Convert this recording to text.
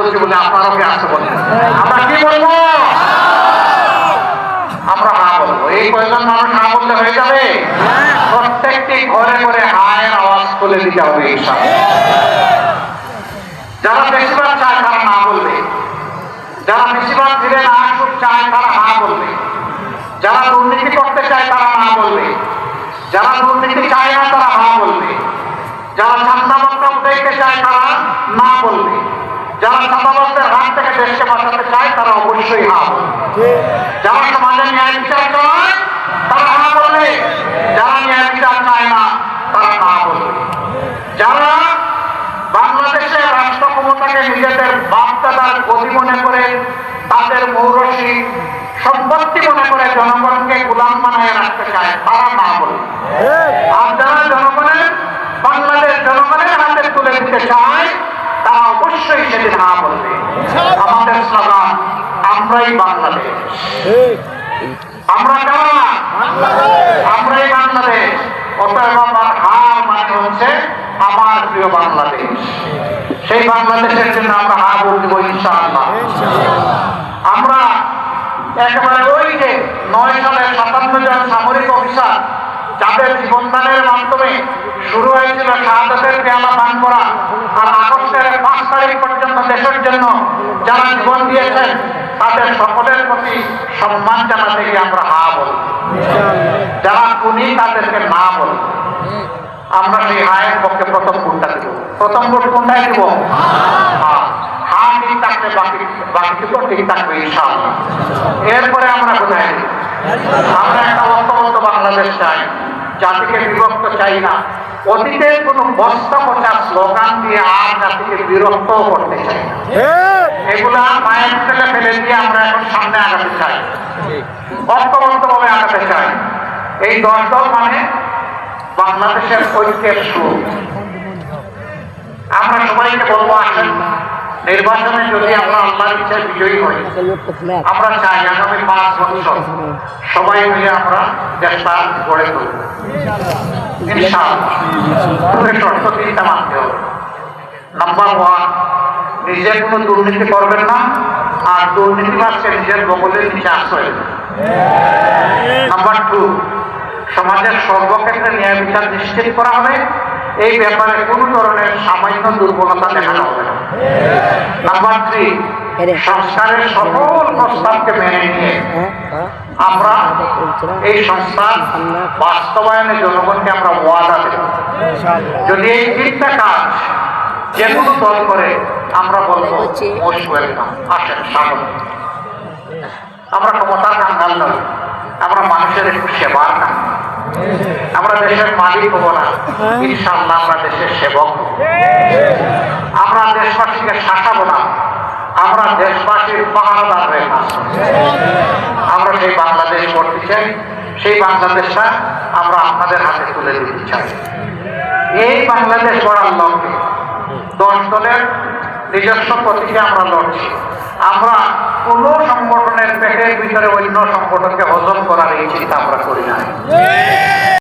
বলছি বলে আপনারাও কি আসতে বলবেন? আমরা কি বলবো? আমরা হ্যাঁ বলবো। এই কয়েকজন মানুষ হ্যাঁ বললে হয়ে যাবে? প্রত্যেকটি ঘরে ঘরে হায়ের আওয়াজ তুলে দিতে হবে ইনশাআল্লাহ। যারা বেশিরভাগ চায় তারা না বলবে, যারা বেশিরভাগ ফিরে না আসুক চায় তারা হ্যাঁ বলবে, যারা দুর্নীতি করতে চায় তারা না বলবে, যারা দুর্নীতি চায় না তারা হ্যাঁ বলবে, যারা চাঁদাবাজরা উঠাইতে চায় তারা না বলবে, যারা চাঁদাবাজদের হাত থেকে দেশকে বাঁচাতে চায় তারা অবশ্যই হ্যাঁ বলবে, যারা সমাজে ন্যায় বিচার চায় তারা হ্যাঁ বলবে, যারা ন্যায় বিচার চায় না তারা না বলবে, যারা বাংলাদেশের রাষ্ট্র ক্ষমতাকে নিজেদের বাপদাদার গতি মনে করে তাদের মৌরসী সম্পত্তি মনে করে জনগণকে গোলাম বানায় রাখতে চায় তারা না বলবে। আর যারা জনগণের বাংলাদেশ জনগণের হাতে তুলে দিতে চায় তারা অবশ্যই সেদিন না বলবে। আমাদের স্লোগান আমরাই বাংলাদেশ। আমরা কারা? আমরাই বাংলাদেশ। অতএব আমার হার মানে হচ্ছে আমার প্রিয় বাংলাদেশ। সেই বাংলাদেশের জন্য আমরা হা বলবো ইনশাআল্লাহ। আমরা একেবারে ওই যে 9 সালের 57 জন সামরিক অফিসার যাদের জীবনদানের মাধ্যমে শুরু হয়েছিল শাহাদাতের পেয়ালা পান করা, আর আগস্টের 5 তারিখ পর্যন্ত দেশের জন্য যারা জীবন দিয়েছেন তাদের সকলের প্রতি সম্মান জানাতে গিয়ে আমরা হা বলব। যারা খুনি তাদেরকে না বলব। আমরা সেই হায়ের পক্ষে প্রথম ভোটটা দিব। প্রথম ভোট কোনটায় দিব? হা ঠিক থাকলে বাকি তো ঠিক থাকবে ইনশাআল্লাহ। এরপরে আমরা কোথায় দিব? আমরা একটা ঐক্যবদ্ধ বাংলাদেশ চাই, জাতিকে বিভক্ত চাই না। অতীতের কোন বস্তা পচা স্লোগান দিয়ে আর জাতিকে বিরক্ত করতে চাই না। এগুলা মায়ের ছেলে ফেলে দিয়ে আমরা এখন সামনে আগাতে চাই, ঐক্যবদ্ধ ভাবে আগাতে চাই। এই 10 দল মানে বাংলাদেশের ঐক্যের সুর। আমরা সবাইকে বলবো আসেন নির্বাচনে যদি আমরা আল্লাহর ইচ্ছায় বিজয়ী হই, আমরা চাই আগামী 5 বছর সবাই মিলে আমরা দেশটা গড়ে তুলব ইনশাআল্লাহ। শর্ত 3টা মানতে হবে। নাম্বার 1, নিজে কোনো দুর্নীতি করবেন না, আর দুর্নীতিবাদকে নিজের বগলের নিচে আশ্রয় দেবেন। নাম্বার 2, সমাজের সর্বক্ষেত্রে ন্যায় বিচার নিশ্চিত করা হবে, এই ব্যাপারে কোনো ধরনের সামান্য দুর্বলতা দেখানো হবে না। নাম্বার 3, সংস্কারের সকল প্রস্তাবকে মেনে নিয়ে আমরা এই সংস্কার বাস্তবায়নে জনগণকে আমরা ওয়াদা দেব। যদি এই 3টা কাজ যে কোনো দল করে আমরা বলবো মোস্ট ওয়েলকাম, আসেন, স্বাগত। আমরা ক্ষমতার কাঙ্গাল নই, আমরা মানুষের একটু সেবার কাঙ্গাল। আমরা দেশের মালিক হবো না, ইনশাআল্লাহ আমরা দেশের সেবক। আমরা দেশবাসীকে শাসাবো না, আমরা দেশবাসীর পাহারাদার হয়ে কাজ করব। আমরা সেই বাংলাদেশ করতে চাই, সেই বাংলাদেশটা আমরা আপনাদের হাতে তুলে দিতে চাই। এই বাংলাদেশ গড়ার লক্ষ্যে 10 দলের নিজস্ব প্রতীকে আমরা লড়ছি। আমরা কোন সংগঠনের পেটের ভিতরে অন্য সংগঠনকে হজম করার এই চিন্তা আমরা করি না।